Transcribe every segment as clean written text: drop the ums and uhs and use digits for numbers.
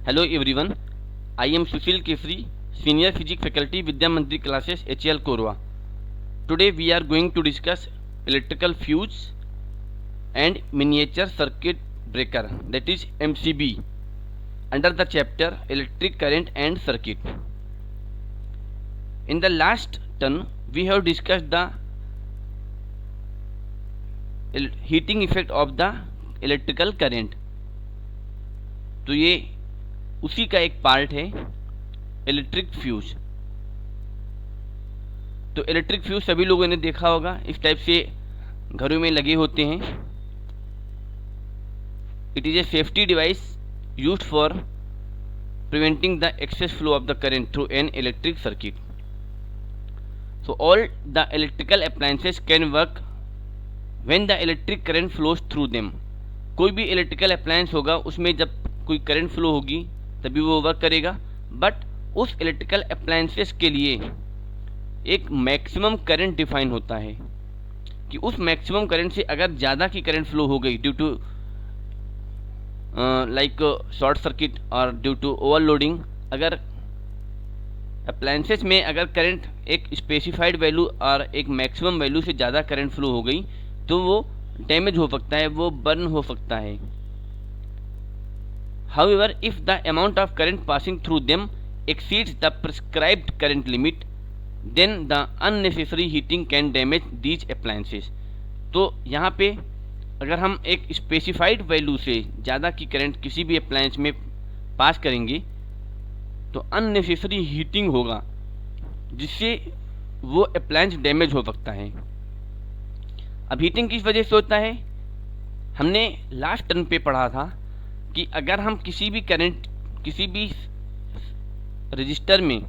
Hello everyone, I am Sushil Kesri, Senior Physics Faculty, Vidya Mandir Classes, HL Korwa. Today we are going to discuss electrical fuse and miniature circuit breaker, that is MCB, under the chapter Electric Current and Circuit. In the last turn, we have discussed the heating effect of the electrical current. तो ये उसी का एक part है electric fuse. तो electric fuse सभी लोगों ने देखा होगा, इस टाइप से घरों में लगे होते हैं। It is a safety device used for preventing the excess flow of the current through an electric circuit. So all the electrical appliances can work when the electric current flows through them. कोई भी electrical appliance होगा, उसमें जब कोई current flow होगी तभी वो work करेगा। बट उस इलेक्ट्रिकल अप्लायंसेस के लिए एक मैक्सिमम करंट डिफाइन होता है कि उस मैक्सिमम करंट से अगर ज़्यादा की करंट फ्लो हो गई due to like short circuit और ड्यू टू ओवरलोडिंग, अगर अप्लायंसेस में अगर करंट एक स्पेसिफाइड वैल्यू और एक मैक्सिमम वैल्यू से ज़्यादा करंट फ्लो हो गई तो वो डैमेज हो सकता है, वो बर्न हो सकता है। However, if the amount of current passing through them exceeds the prescribed current limit, then the unnecessary heating can damage these appliances. तो यहाँ पे अगर हम एक स्पेसिफाइड वैल्यू से ज़्यादा की करंट किसी भी अप्लायंस में पास करेंगे तो अननेसेसरी हीटिंग होगा, जिससे वो अप्लायंस डैमेज हो सकता है। अब हीटिंग किस वजह से होता है, हमने लास्ट टर्न पे पढ़ा था कि अगर हम किसी भी करंट किसी भी रजिस्टर में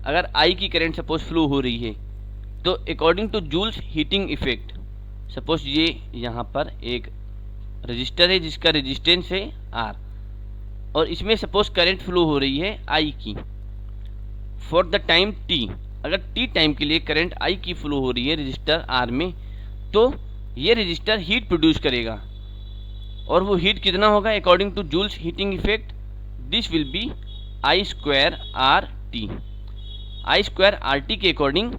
अगर आई की करंट सपोज फ्लो हो रही है तो according to Joule's heating effect, suppose ये यहाँ पर एक रजिस्टर है जिसका रेजिस्टेंस है आर और इसमें सपोज करंट फ्लो हो रही है आई की फॉर द टाइम टी। अगर टी टाइम के लिए करंट आई की फ्लो हो रही है रजिस्टर आर में, तो ये रजिस्टर हीट प्रोड्यूस करेगा और वो हीट कितना होगा according to Joule's heating effect, this will be I square R T. I square R T के अकॉर्डिंग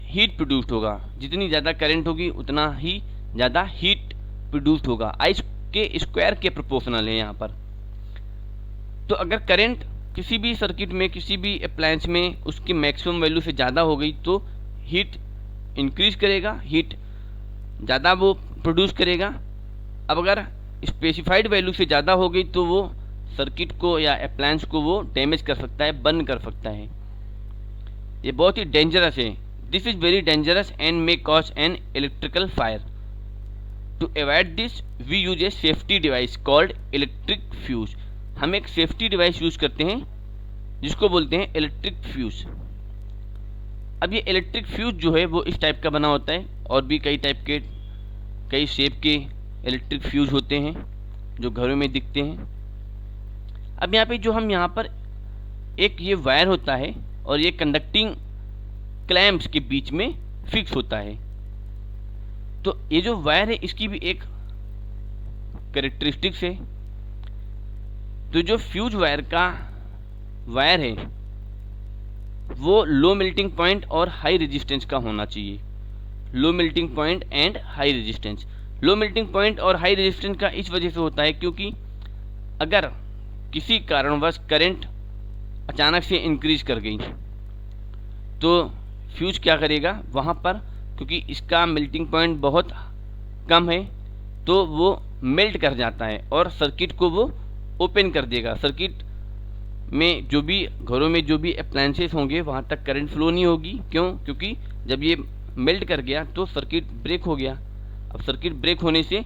हीट प्रोड्यूस्ड होगा, जितनी ज़्यादा करंट होगी उतना ही ज़्यादा हीट प्रोड्यूस्ड होगा, आई के स्क्वायर के प्रोपोर्शनल है यहाँ पर। तो अगर करंट किसी भी सर्किट में किसी भी अप्लायंस में उसकी मैक्सिमम वैल्यू से ज़्यादा हो गई तो हीट इंक्रीज करेगा, हीट ज़्यादा वो प्रोड्यूस करेगा। अब अगर स्पेसिफाइड वैल्यू से ज़्यादा हो गई तो वो सर्किट को या अप्लायंस को वो डैमेज कर सकता है, बर्न कर सकता है। ये बहुत ही डेंजरस है। This is very dangerous and may cause an electrical fire. To avoid this we use a safety device called electric fuse. हम एक सेफ्टी डिवाइस यूज करते हैं जिसको बोलते हैं इलेक्ट्रिक फ्यूज। अब ये इलेक्ट्रिक फ्यूज जो है वो इस टाइप का बना होता है, और भी कई टाइप के कई शेप के इलेक्ट्रिक फ्यूज होते हैं जो घरों में दिखते हैं। अब यहाँ पे जो हम यहाँ पर एक ये वायर होता है और ये कंडक्टिंग क्लैम्प्स के बीच में फिक्स होता है। तो ये जो वायर है इसकी भी एक कैरेक्टरिस्टिक्स है। तो जो फ्यूज वायर का वायर है वो लो मेल्टिंग पॉइंट और हाई रेजिस्टेंस का होना चाहिए। Low melting point and high resistance. Low melting point और हाई रेजिस्टेंस का इस वजह से होता है क्योंकि अगर किसी कारणवश करंट अचानक से इंक्रीज कर गई तो फ्यूज क्या करेगा वहाँ पर, क्योंकि इसका मेल्टिंग पॉइंट बहुत कम है तो वो मेल्ट कर जाता है और सर्किट को वो ओपन कर देगा। सर्किट में जो भी घरों में जो भी अप्लायंसेस होंगे वहाँ तक करंट फ्लो नहीं होगी। क्यों? क्योंकि जब ये मेल्ट कर गया तो सर्किट ब्रेक हो गया। अब सर्किट ब्रेक होने से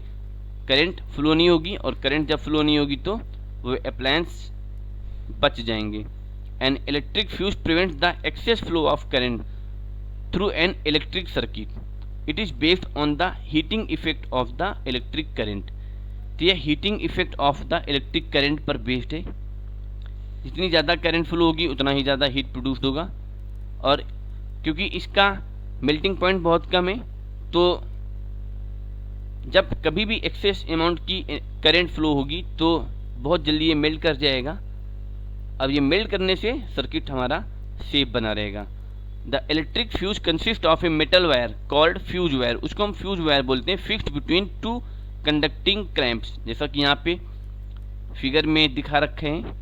करंट फ्लो नहीं होगी और करंट जब फ्लो नहीं होगी तो वो अप्लायंस बच जाएंगे। An electric fuse prevents the excess flow of current through an electric circuit. It is based on the heating effect of the electric current. तो यह heating effect of the electric current पर based है। जितनी ज़्यादा current flow होगी उतना ही ज़्यादा heat produce होगा, और क्योंकि इसका मेल्टिंग पॉइंट बहुत कम है तो जब कभी भी एक्सेस अमाउंट की करंट फ्लो होगी तो बहुत जल्दी ये मेल्ट कर जाएगा। अब ये मेल्ट करने से सर्किट हमारा सेफ बना रहेगा। The electric fuse consist of a metal wire called fuse wire, उसको हम फ्यूज वायर बोलते हैं, fixed between two conducting cramps, जैसा कि यहाँ पे फिगर में दिखा रखे हैं।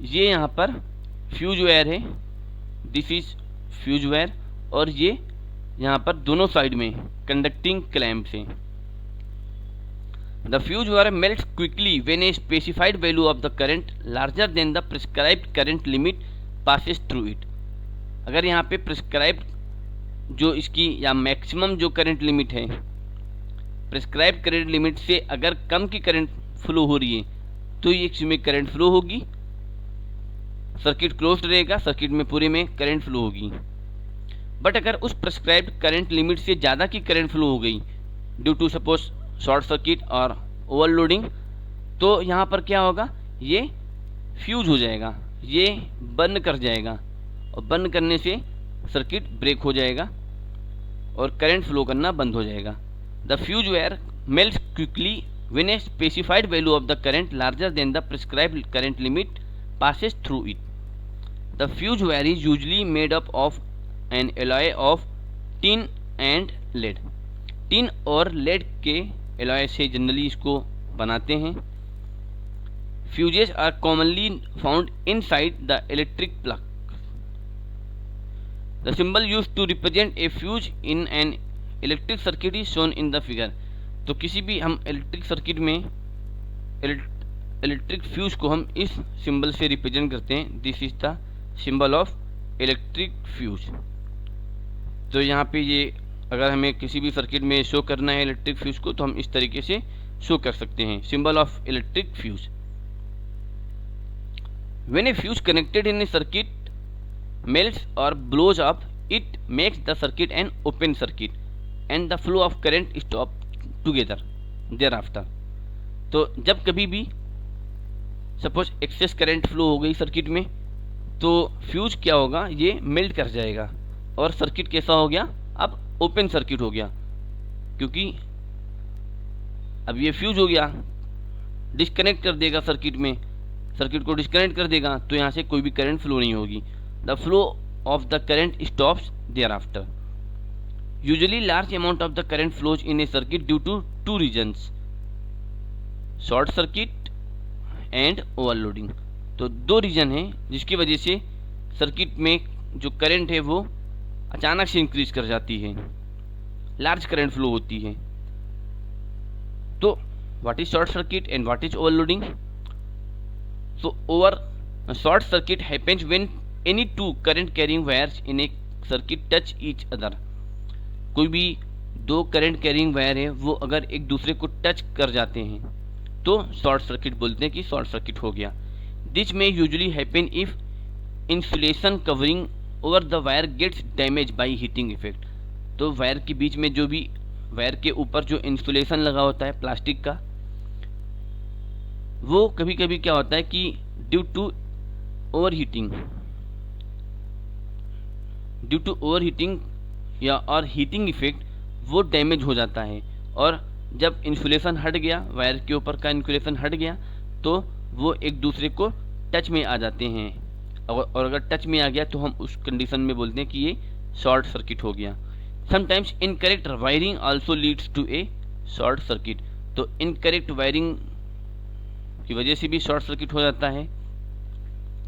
ये यहाँ पर फ्यूज वायर है, दिस इज फ्यूज वायर, और ये यहाँ पर दोनों साइड में कंडक्टिंग क्लैम्प्स हैं। The fuse wire melts quickly when a specified value of the current larger than the prescribed current limit passes through it. अगर यहाँ पे प्रिस्क्राइब्ड जो इसकी या मैक्सिमम जो करंट लिमिट है, प्रिस्क्राइब्ड करंट लिमिट से अगर कम की करंट फ्लो हो रही है तो ये इसमें करंट फ्लो होगी, सर्किट क्लोज्ड रहेगा, सर्किट में पूरे में करंट फ्लो होगी। बट अगर उस प्रिस्क्राइब्ड करंट लिमिट से ज़्यादा की करंट फ्लो हो गई due to suppose short circuit और ओवरलोडिंग, तो यहाँ पर क्या होगा, ये फ्यूज हो जाएगा, ये बंद कर जाएगा, और बंद करने से सर्किट ब्रेक हो जाएगा और करंट फ्लो करना बंद हो जाएगा। The fuse wire melts quickly when a specified value of the current larger than the prescribed current limit passes through it. The fuse wire is usually made up of an alloy of tin and lead. Tin और lead के alloy से generally इसको बनाते हैं। Fuses are commonly found inside the electric plug. The symbol used to represent a fuse in an electric circuit is shown in the figure. तो किसी भी हम इलेक्ट्रिक सर्किट में इलेक्ट्रिक फ्यूज को हम इस सिंबल से रिप्रेजेंट करते हैं। This is the symbol of electric fuse. तो यहाँ पे ये अगर हमें किसी भी सर्किट में शो करना है इलेक्ट्रिक फ्यूज को, तो हम इस तरीके से शो कर सकते हैं, symbol of electric fuse. When a fuse connected in a circuit melts और blows up, it makes the circuit an open circuit and the flow of current stop together thereafter. तो जब कभी भी suppose access current flow हो गई circuit में, तो fuse क्या होगा, ये मेल्ट कर जाएगा और सर्किट कैसा हो गया, अब ओपन सर्किट हो गया, क्योंकि अब ये फ्यूज हो गया, डिस्कनेक्ट कर देगा सर्किट में, सर्किट को डिस्कनेक्ट कर देगा, तो यहाँ से कोई भी करंट फ्लो नहीं होगी। The flow of the current stops thereafter. Usually large amount of the current flows in a circuit due to two reasons, short circuit and overloading. तो दो रीजन है जिसकी वजह से सर्किट में जो करंट है वो अचानक से इंक्रीज कर जाती है, लार्ज करंट फ्लो होती है। तो what is short circuit and what is overloading? So short circuit happens when any two current carrying wires in a circuit touch each other. कोई भी दो करंट कैरिंग वायर है वो अगर एक दूसरे को टच कर जाते हैं तो शॉर्ट सर्किट बोलते हैं कि शॉर्ट सर्किट हो गया। This may usually happen if insulation covering over the wire gets damage by heating effect. तो वायर के बीच में जो भी वायर के ऊपर जो इंसुलेशन लगा होता है प्लास्टिक का, वो कभी कभी क्या होता है कि ड्यू टू ओवर हीटिंग या और हीटिंग इफेक्ट वो डैमेज हो जाता है, और जब इंसुलेशन हट गया, वायर के ऊपर का इंसुलेशन हट गया, तो वो एक दूसरे को टच में आ जाते हैं, और अगर टच में आ गया तो हम उस कंडीशन में बोलते हैं कि ये शॉर्ट सर्किट हो गया। Sometimes incorrect wiring also leads to a short circuit. तो इनकरेक्ट वायरिंग की वजह से भी शॉर्ट सर्किट हो जाता है।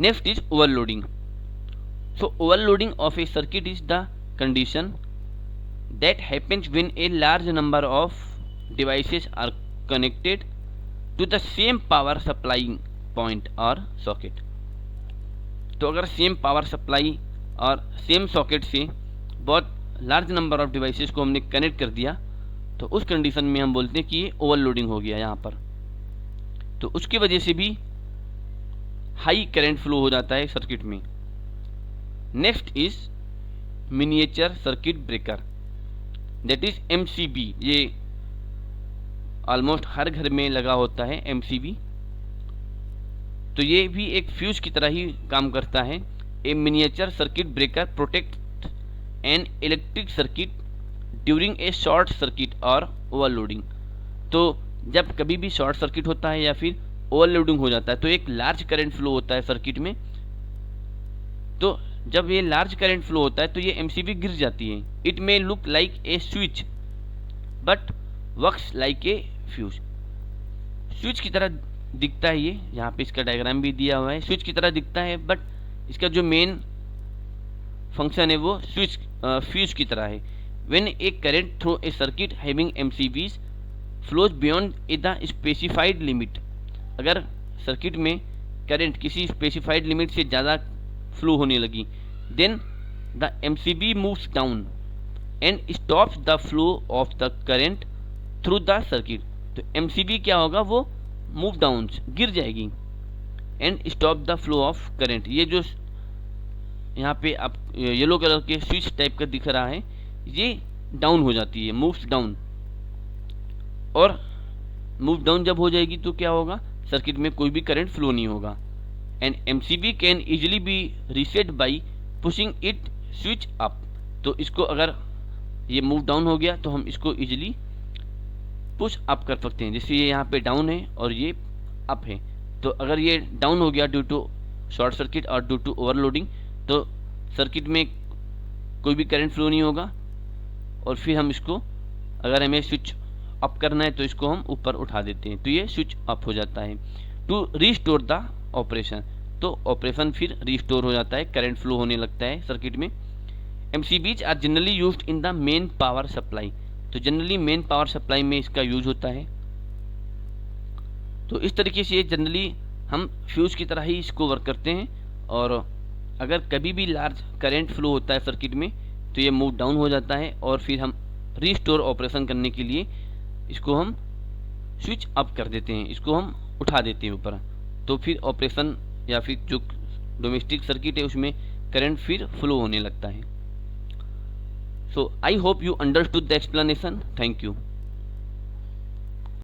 Next is overloading. So overloading of a circuit is the condition that happens when a large number of devices are connected to the same power supplying point or socket। तो अगर same power supply और same socket से बहुत large number of devices को हमने connect कर दिया, तो उस कंडीशन में हम बोलते हैं कि ये ओवरलोडिंग हो गया यहाँ पर। तो उसकी वजह से भी हाई करंट फ्लो हो जाता है सर्किट में। Next is miniature circuit breaker, that is MCB। ये ऑलमोस्ट हर घर में लगा होता है MCB। तो ये भी एक फ्यूज की तरह ही काम करता है। A miniature circuit breaker protect an electric circuit during a short circuit और ओवरलोडिंग। तो जब कभी भी शॉर्ट सर्किट होता है या फिर ओवरलोडिंग हो जाता है तो एक लार्ज करंट फ्लो होता है सर्किट में। तो जब ये लार्ज करंट फ्लो होता है तो ये एमसीबी गिर जाती है। It may look like a switch but works like a fuse. Switch की तरह दिखता है ये, यहाँ पे इसका डायग्राम भी दिया हुआ है। स्विच की तरह दिखता है बट इसका जो मेन फंक्शन है वो स्विच फ्यूज की तरह है। When a current through a circuit having MCBs flows beyond the specified limit, अगर सर्किट में करंट किसी स्पेसिफाइड लिमिट से ज़्यादा फ्लो होने लगी, then the MCB moves down and stops the flow of the current through the circuit. तो MCB क्या होगा, वो मूव डाउन गिर जाएगी and stop the flow of current. ये जो यहाँ पे आप येलो कलर के स्विच टाइप का दिख रहा है ये डाउन हो जाती है, मूव्स डाउन। और मूव डाउन जब हो जाएगी तो क्या होगा, सर्किट में कोई भी करंट फ्लो नहीं होगा। And MCB can easily B reset by pushing it switch up. तो इसको अगर ये मूव डाउन हो गया तो हम इसको इजीली पुश अप कर सकते हैं। जैसे ये यहाँ पे डाउन है और ये अप है, तो अगर ये डाउन हो गया ड्यू टू शॉर्ट सर्किट और ड्यू टू ओवरलोडिंग तो सर्किट में कोई भी करंट फ्लो नहीं होगा। और फिर हम इसको अगर हमें स्विच अप करना है तो इसको हम ऊपर उठा देते हैं तो ये स्विच अप हो जाता है। टू रीस्टोर द ऑपरेशन, तो ऑपरेशन फिर रीस्टोर हो जाता है, करंट फ्लो होने लगता है सर्किट में। MCBs are generally used in the main power supply, तो जनरली मेन पावर सप्लाई में इसका यूज होता है। तो इस तरीके से जनरली हम फ्यूज की तरह ही इसको वर्क करते हैं। और अगर कभी भी लार्ज करंट फ्लो होता है सर्किट में तो ये मूव डाउन हो जाता है और फिर हम रीस्टोर ऑपरेशन करने के लिए इसको हम स्विच अप कर देते हैं, इसको हम उठा देते हैं ऊपर। तो फिर ऑपरेशन या फिर जो डोमेस्टिक सर्किट है उसमें करंट फिर फ्लो होने लगता है। So I hope you understood the explanation. Thank you.